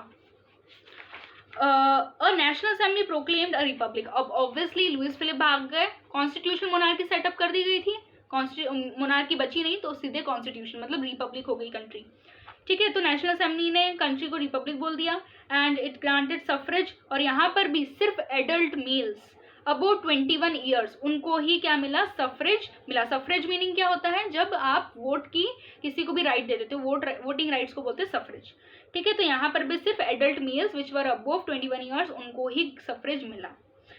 a national assembly proclaimed a republic. अब ऑब्वियसली लुइस फिलिप भाग गए, कॉन्स्टिट्यूशनल मोनार्की सेटअप कर दी गई थी, मोनार्की बची नहीं, तो सीधे कॉन्स्टिट्यूशन मतलब रिपब्लिक हो गई कंट्री। ठीक है, तो नेशनल असेंबली ने कंट्री को रिपब्लिक बोल दिया एंड इट ग्रांटेड सफरेज। और यहाँ पर भी सिर्फ एडल्ट मेल्स अबाउट 21 ईयर्स उनको ही क्या मिला, सफरेज मिला। सफरेज मीनिंग क्या होता है, जब आप वोट की किसी को भी राइट दे देते हो, वोटिंग राइट्स को बोलते हैं सफरेज। ठीक है, तो यहाँ पर भी सिर्फ adult males which were above 21 years उनको ही सफरेज मिला।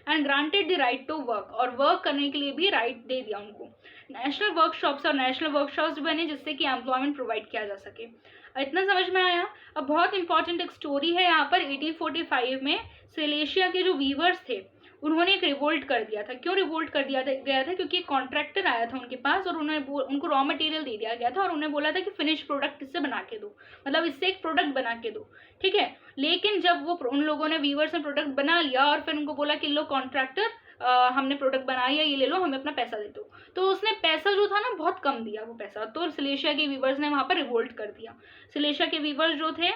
And granted the right to work, और वर्क करने के लिए भी राइट दे दिया उनको। नेशनल वर्कशॉप्स और नेशनल वर्कशॉप्स बने जिससे कि एम्प्लॉयमेंट प्रोवाइड किया जा सके। इतना समझ में आया। अब बहुत इंपॉर्टेंट एक स्टोरी है यहाँ पर, 1845 में सिलेशिया के जो वीवर्स थे उन्होंने एक रिवोल्ट कर दिया था। क्यों रिवोल्ट कर दिया गया था, क्योंकि एक कॉन्ट्रैक्टर आया था उनके पास और उनको रॉ मटेरियल दे दिया गया था और उन्हें बोला था कि फिनिश प्रोडक्ट इससे बना के दो, मतलब इससे एक प्रोडक्ट बना के दो। ठीक है, लेकिन जब वो उन लोगों ने वीवर्स ने प्रोडक्ट बना लिया और फिर उनको बोला कि लो कॉन्ट्रैक्टर, हमने प्रोडक्ट बनाया, ये ले लो, हमें अपना पैसा दे दो, तो उसने पैसा जो था ना बहुत कम दिया वो पैसा, तो सिलेशिया के वीवर्स ने वहाँ पर रिवोल्ट कर दिया। सिलेशिया के वीवर्स जो थे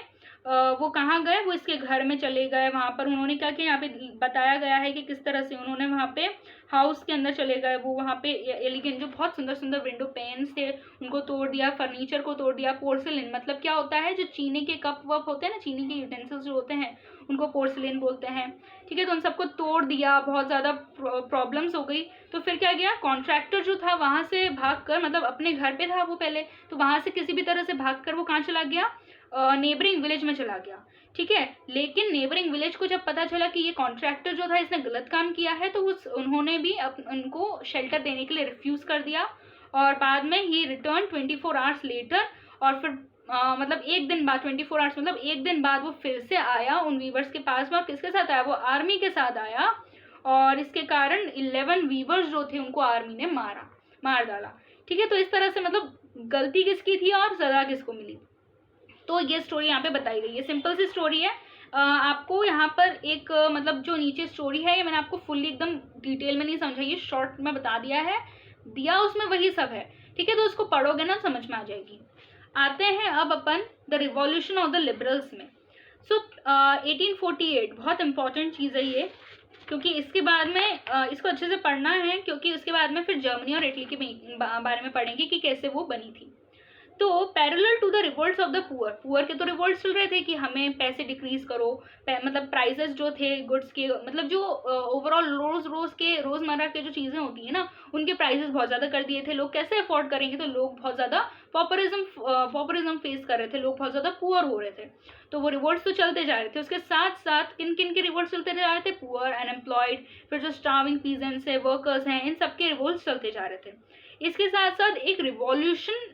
वो कहाँ गए, वो इसके घर में चले गए। वहाँ पर उन्होंने क्या किया, यहाँ पे बताया गया है कि किस तरह से उन्होंने वहाँ पे हाउस के अंदर चले गए। वो वहाँ पे एलिगेंट जो बहुत सुंदर सुंदर विंडो पेन्स थे उनको तोड़ दिया, फर्नीचर को तोड़ दिया। पोर्सिलिन मतलब क्या होता है, जो चीनी के कप वप होते हैं ना, चीनी के यूटेंसिल्स जो होते हैं उनको पोर्सिलिन बोलते हैं। ठीक है, तो उन सबको तोड़ दिया, बहुत ज़्यादा प्रॉब्लम्स हो गई। तो फिर क्या गया, कॉन्ट्रैक्टर जो था वहाँ से भाग कर, मतलब अपने घर पे था वो पहले, तो वहाँ से किसी भी तरह से भाग कर वो कहाँ चला गया, नेबरिंग विलेज में चला गया। ठीक है, लेकिन नेबरिंग विलेज को जब पता चला कि ये कॉन्ट्रैक्टर जो था इसने गलत काम किया है, तो उन्होंने भी उनको शेल्टर देने के लिए रिफ्यूज कर दिया। और बाद में ही रिटर्न 24 आवर्स लेटर, और फिर मतलब एक दिन बाद, 24 आवर्स मतलब एक दिन बाद वो फिर से आया उन वीवर्स के पास में। और किसके साथ आया, वो आर्मी के साथ आया, और इसके कारण 11 वीवर्स जो थे उनको आर्मी ने मार डाला। ठीक है, तो इस तरह से मतलब गलती किसकी थी और सजा किसको मिली, तो ये स्टोरी यहाँ पे बताई गई है। सिंपल सी स्टोरी है। आपको यहाँ पर एक मतलब जो नीचे स्टोरी है ये मैंने आपको फुल्ली एकदम डिटेल में नहीं समझाई, ये शॉर्ट में बता दिया उसमें वही सब है। ठीक है, तो उसको पढ़ोगे ना समझ में आ जाएगी। आते हैं अब upon the revolution of the liberals में। सो 1848 बहुत इंपॉर्टेंट चीज़ है ये, क्योंकि इसके बाद में इसको अच्छे से पढ़ना है, क्योंकि उसके बाद में फिर जर्मनी और इटली के बारे में पढ़ेंगे कि कैसे वो बनी थी। तो parallel to the revolts of the poor के तो रिवोल्ट्स चल रहे थे कि हमें पैसे डिक्रीज करो, मतलब प्राइसेस जो थे गुड्स के, मतलब जो ओवरऑल रोज़मर्रा के जो चीज़ें होती हैं ना उनके प्राइसेस बहुत ज़्यादा कर दिए थे। लोग कैसे अफोर्ड करेंगे, तो लोग बहुत ज़्यादा पॉपुलिज्म फेस कर रहे थे, लोग बहुत ज़्यादा पुअर हो रहे थे। तो वो रिवोल्ट्स तो चलते जा रहे थे। उसके साथ साथ किन किन के रिवोल्ट्स चलते जा रहे थे, पुअर, अनएम्प्लॉयड, फिर जो स्टार्विंग पीजेंट्स है, वर्कर्स हैं, इन सबके रिवोल्ट्स चलते जा रहे थे। इसके साथ साथ एक revolution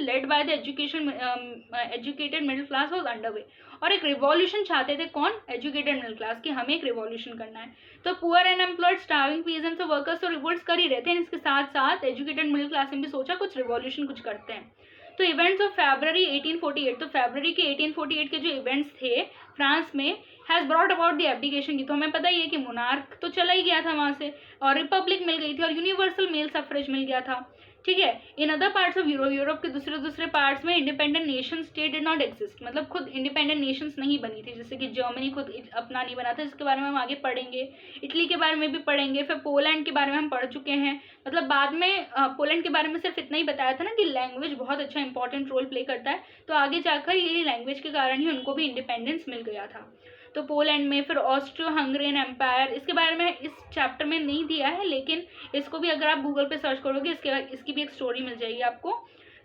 led by the educated middle class was underway. और एक रिवॉल्यूशन चाहते थे कौन, एजुकेटेड मिडिल क्लास, कि हमें एक रिवॉल्यूशन करना है। तो पुअर, अनएम्प्लॉयड, स्टार्विंग पीजेंट्स और वर्कर्स तो रिवोल्ट्स कर ही रहे थे। इसके साथ साथ एजुकेटेड मिडिल क्लास ने भी सोचा कुछ रिवॉल्यूशन कुछ करते हैं। तो इवेंट्स ऑफ फरवरी 1848, तो फरवरी के 1848 के जो इवेंट्स थे फ्रांस में, has brought about the abdication की। तो हमें पता ही है कि मोनार्क तो चला ही गया था वहाँ से, और रिपब्लिक मिल गई थी, और यूनिवर्सल मेल सफरेज मिल गया था। ठीक है। In other parts of Europe, Europe के दूसरे पार्ट्स में independent nation state did not exist, मतलब खुद इंडिपेंडेंट नेशंस नहीं बनी थी, जैसे कि जर्मनी खुद अपना नहीं बना था, जिसके बारे में हम आगे पढ़ेंगे। इटली के बारे में भी पढ़ेंगे, फिर पोलैंड के बारे में हम पढ़ चुके हैं। मतलब बाद में पोलैंड के बारे में सिर्फ इतना ही बताया था ना कि लैंग्वेज बहुत अच्छा इंपॉर्टेंट रोल प्ले करता है, तो आगे जाकर ये लैंग्वेज के कारण ही उनको भी इंडिपेंडेंस मिल गया था। तो पोलैंड में फिर ऑस्ट्रो हंगरियन एम्पायर, इसके बारे में इस चैप्टर में नहीं दिया है, लेकिन इसको भी अगर आप गूगल पे सर्च करोगे इसकी भी एक स्टोरी मिल जाएगी आपको।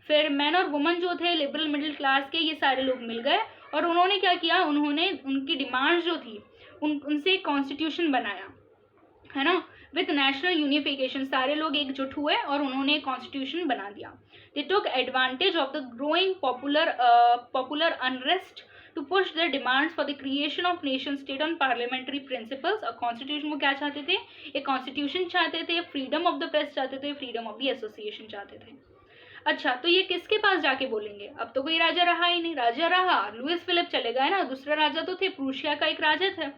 फिर मैन और वुमन जो थे लिबरल मिडिल क्लास के, ये सारे लोग मिल गए और उन्होंने क्या किया, उन्होंने उनकी डिमांड्स जो थी उनसे एक कॉन्स्टिट्यूशन बनाया, है ना, विथ नेशनल यूनिफिकेशन। सारे लोग एकजुट हुए और उन्होंने एक कॉन्स्टिट्यूशन बना दिया। They took advantage of the growing popular unrest to push their demands for the creation of nation state on parliamentary principles। a constitution वो क्या चाहते थे, एक कॉन्स्टिट्यूशन चाहते थे, फ्रीडम ऑफ द प्रेस चाहते थे, फ्रीडम ऑफ द एसोसिएशन चाहते थे। अच्छा, तो ये किसके पास जाके बोलेंगे, अब तो कोई राजा रहा ही नहीं। राजा रहा लुइस फिलिप, चले गए ना। दूसरा राजा तो थे, प्रूशिया का एक राजा था,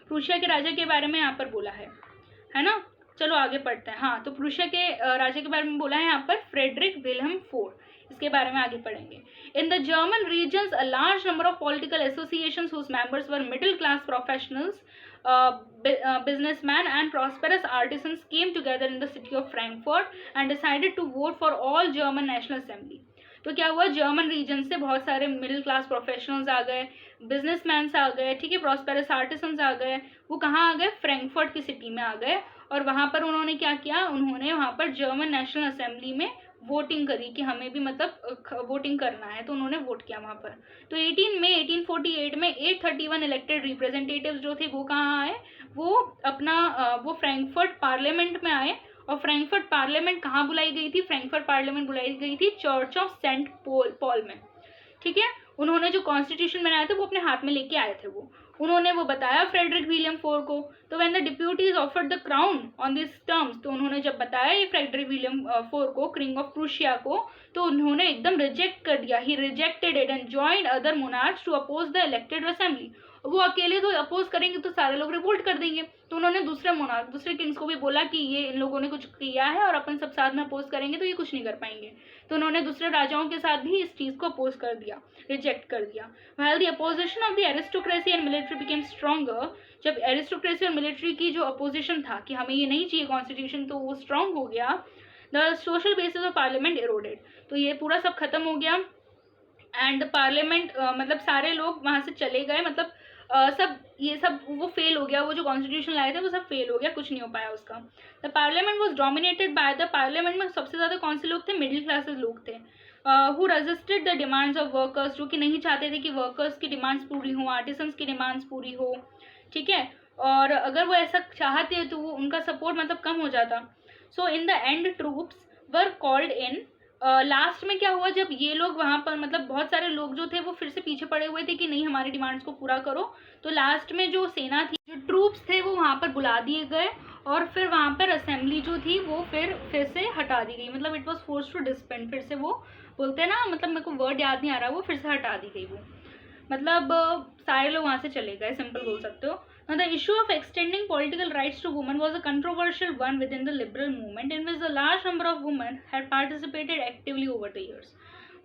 प्रूशिया के राजा के बारे में यहाँ पर बोला है ना। चलो आगे पढ़ते हैं। हाँ, तो प्रूशिया के राजा के बारे में बोला है यहाँ पर फ्रेडरिक विल्हेम फोर, इसके बारे में आगे पढ़ेंगे। In the German regions a large number of political associations whose members were middle class professionals, businessmen and prosperous artisans came together in the city of Frankfurt and decided to vote for all German National Assembly। तो क्या हुआ, German reason से बहुत सारे middle class professionals आ गए, businessman's आ गए, ठीक है, प्रॉस्पेरस आर्टिसंस आ गए। वो कहाँ आ गए, फ्रैंकफर्ट की सिटी में आ गए और वहाँ पर उन्होंने क्या किया, उन्होंने वहाँ पर जर्मन नेशनल असेंबली में वोटिंग करी कि हमें भी मतलब वोटिंग करना है, तो उन्होंने वोट किया वहाँ पर। तो 18 मई 1848 में 831 इलेक्टेड रिप्रेजेंटेटिव्स जो थे वो कहाँ आए, वो फ्रैंकफर्ट पार्लियामेंट में आए। और फ्रैंकफर्ट पार्लियामेंट कहाँ बुलाई गई थी, फ्रैंकफर्ट पार्लियामेंट बुलाई गई थी चर्च ऑफ सेंट पॉल में, ठीक है। उन्होंने जो कॉन्स्टिट्यूशन बनाया था वो अपने हाथ में लेके आए थे, उन्होंने वो बताया फ्रेडरिक विलियम फोर को। तो when the deputies offered the crown on this terms, तो उन्होंने जब बताया ये फ्रेडरिक विलियम फोर को, किंग ऑफ प्रूशिया को, तो उन्होंने एकदम रिजेक्ट कर दिया। He rejected it and joined other monarchs to oppose the elected assembly. वो अकेले तो अपोज करेंगे तो सारे लोग रिवोल्ट कर देंगे, तो उन्होंने दूसरे किंग्स को भी बोला कि ये इन लोगों ने कुछ किया है और अपन सब साथ में अपोज करेंगे तो ये कुछ नहीं कर पाएंगे। तो उन्होंने दूसरे राजाओं के साथ भी इस चीज़ को अपोज कर दिया, रिजेक्ट कर दिया। While the opposition of the aristocracy and military became stronger, जब एरिस्टोक्रेसी और मिलिट्री की जो अपोजिशन था कि हमें ये नहीं चाहिए कॉन्स्टिट्यूशन, तो वो स्ट्रॉन्ग हो गया। The social basis of parliament eroded, तो ये पूरा सब खत्म हो गया। एंड द पार्लियामेंट मतलब सारे लोग वहाँ से चले गए, मतलब सब वो फेल हो गया, वो जो कॉन्स्टिट्यूशन लाए थे वो सब फेल हो गया, कुछ नहीं हो पाया उसका। The parliament was dominated by the, parliament में सबसे ज़्यादा कौन से लोग थे, मिडिल क्लासेस लोग थे, who resisted the demands of workers, जो कि नहीं चाहते थे कि वर्कर्स की डिमांड्स पूरी हो, आर्टिसंस की डिमांड्स पूरी हो, ठीक है। और अगर वो ऐसा चाहते तो वो उनका सपोर्ट मतलब कम हो जाता। So in the end troops were called in. Last में क्या हुआ, जब ये लोग वहाँ पर मतलब बहुत सारे लोग जो थे वो फिर से पीछे पड़े हुए थे कि नहीं हमारी डिमांड्स को पूरा करो, तो लास्ट में जो सेना थी, जो ट्रूप्स थे, वो वहाँ पर बुला दिए गए और फिर वहाँ पर असेंबली जो थी वो फिर से हटा दी गई। मतलब इट वॉज फोर्स टू डिस्पेंड, फिर से वो बोलते हैं ना, मतलब मेरे को वर्ड याद नहीं आ रहा, वो फिर से हटा दी गई। वो मतलब सारे लोग वहाँ से चले गए, सिंपल बोल सकते हो। Now, the issue of extending political rights to women was a controversial one within the liberal movement, in which a large number of women had participated actively over the years।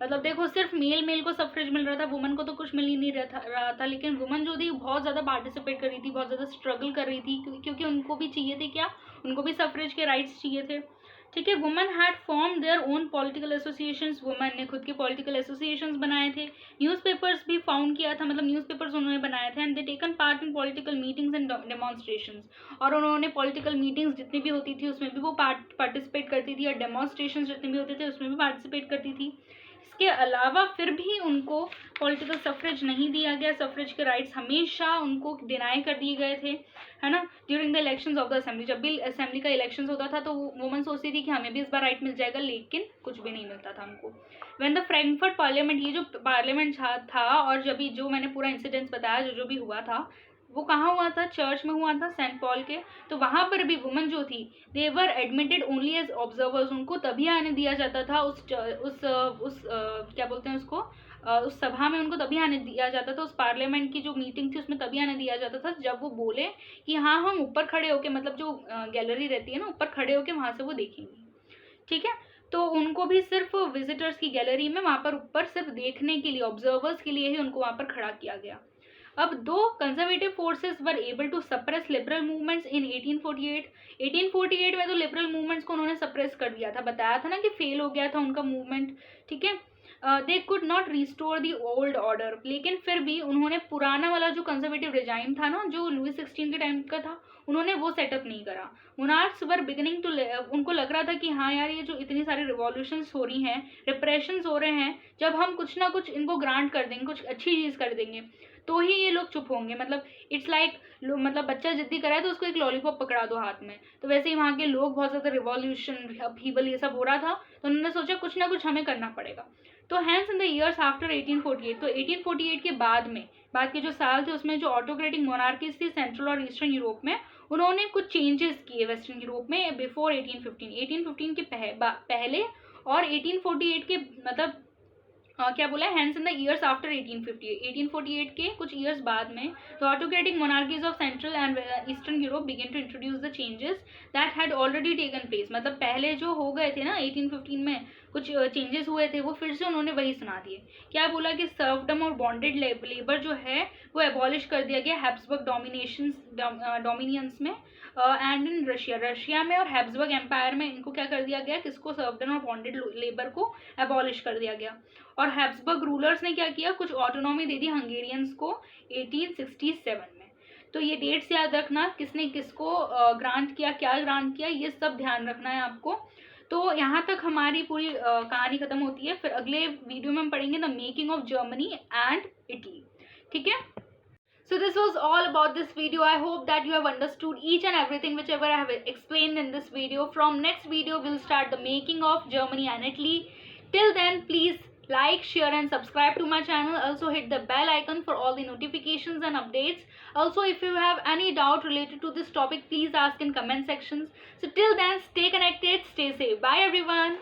मतलब देखो, सिर्फ mail को सफ्रेज मिल रहा था, woman को तो कुछ मिल ही नहीं रहा था, लेकिन वुमन जो थी बहुत ज़्यादा पार्टिसिपेट कर रही थी, बहुत ज़्यादा स्ट्रगल कर रही थी, क्योंकि उनको भी चाहिए थे क्या, उनको भी सफ्रेज के राइट्स चाहिए थे, ठीक है। Women had form their own political associations, women ने खुद के पॉलिटिकल एसोसिएशंस बनाए थे। न्यूज़पेपर्स भी फाउंड किया था, मतलब न्यूज़पेपर्स उन्होंने बनाए थे। And they taken part in political meetings and demonstrations, और उन्होंने पॉलिटिकल मीटिंग्स जितनी भी होती थी उसमें भी वो पार्टिसिपेट करती थी, और डेमोन्स्ट्रेशंस जितने भी होते थे उसमें भी पार्टिसिपेट करती थी। इसके अलावा फिर भी उनको पॉलिटिकल सफ्रेज नहीं दिया गया, सफ्रेज के राइट्स हमेशा उनको डिनाई कर दिए गए थे, है ना। During the elections of the assembly, जब भी असेंबली का इलेक्शंस होता था तो वुमेन सोचती थी कि हमें भी इस बार राइट मिल जाएगा, लेकिन कुछ भी नहीं मिलता था हमको। व्हेन द फ्रैंकफर्ट पार्लियामेंट, ये जो पार्लियामेंट था और जब भी जो मैंने पूरा इंसिडेंट्स बताया, जो भी हुआ था वो कहाँ हुआ था, चर्च में हुआ था, सेंट पॉल के। तो वहाँ पर भी वुमेन जो थी, दे वर एडमिटेड ओनली एज ऑब्जर्वर्स, उनको तभी आने दिया जाता था उस क्या बोलते हैं उसको, उस सभा में उनको तभी आने दिया जाता था, उस पार्लियामेंट की जो मीटिंग थी उसमें तभी आने दिया जाता था जब वो बोले कि हाँ हम ऊपर खड़े होके, मतलब जो गैलरी रहती है ना, ऊपर खड़े होके वहाँ से वो देखेंगे, ठीक है। तो उनको भी सिर्फ विजिटर्स की गैलरी में वहाँ पर ऊपर सिर्फ देखने के लिए, ऑब्जर्वर्स के लिए ही उनको वहाँ पर खड़ा किया गया। अब दो conservative forces were able to suppress liberal movements in 1848। 1848 में तो लिबरल मूवमेंट्स को उन्होंने सप्रेस कर दिया था, बताया था ना कि फेल हो गया था उनका मूवमेंट, ठीक है। They could not restore the old order, लेकिन फिर भी उन्होंने पुराना वाला जो कंजर्वेटिव रिजाइम था ना, जो लुई 16 के टाइम का था, उन्होंने वो सेटअप नहीं करा। मोनार्क्स वर बिगिनिंग टू, उनको लग रहा था कि हाँ यार ये जो इतनी सारी रिवॉल्यूशंस हो रही हैं, रिप्रेशंस हो रहे हैं, जब हम कुछ ना कुछ इनको ग्रांट कर देंगे, कुछ अच्छी चीज़ कर देंगे, तो ही ये लोग चुप होंगे। मतलब इट्स लाइक मतलब बच्चा जिद्दी कराए तो उसको एक लॉलीपॉप पकड़ा दो हाथ में, तो वैसे ही वहाँ के लोग बहुत ज़्यादा रिवॉल्यूशन अपहीवल ये सब हो रहा था, तो उन्होंने सोचा कुछ ना कुछ हमें करना पड़ेगा। तो hence in the years after 1848, तो 1848 के बाद में, बाद के जो साल थे उसमें जो ऑटोक्रेटिक मोनार्कीज थी सेंट्रल और ईस्टर्न यूरोप में, उन्होंने कुछ चेंजेस किए वेस्टर्न यूरोप में बिफोर 1815 के पहले, और 1848 के मतलब क्या बोला है, hence in the years after 1848 के कुछ ईयर्स बाद में the autocratic monarchies of central and eastern Europe begin to introduce the changes that had already taken place. मतलब पहले जो हो गए थे ना 1815 में कुछ चेंजेस हुए थे, वो फिर से उन्होंने वही सुना दिए। क्या बोला कि सर्वडम और बॉन्डेड लेबर जो है वो एबॉलिश कर दिया गया हैब्सबर्ग डोमिनियंस में एंड इन रशिया में और हैब्सबर्ग एम्पायर में इनको क्या कर दिया गया, किसको, सर्वडम और बॉन्डेड लेबर को एबॉलिश कर दिया गया। और हैब्सबर्ग रूलर्स ने क्या किया, कुछ ऑटोनॉमी दे दी हंगेरियंस को 1867 में। तो ये डेट्स याद रखना, किसने किसको ग्रांट किया, क्या ग्रांट किया, ये सब ध्यान रखना है आपको। तो यहाँ तक हमारी पूरी कहानी खत्म होती है। फिर अगले वीडियो में हम पढ़ेंगे the making of Germany and Italy, ठीक है। So this was all about this video. I hope that you have understood each and everything whichever I have explained in this video. From next video we'll start the making of Germany and Italy. Till then, please like, share and subscribe to my channel. Also hit the bell icon for all the notifications and updates. Also, if you have any doubt related to this topic, please ask in comment sections. So till then, stay connected, stay safe. Bye everyone.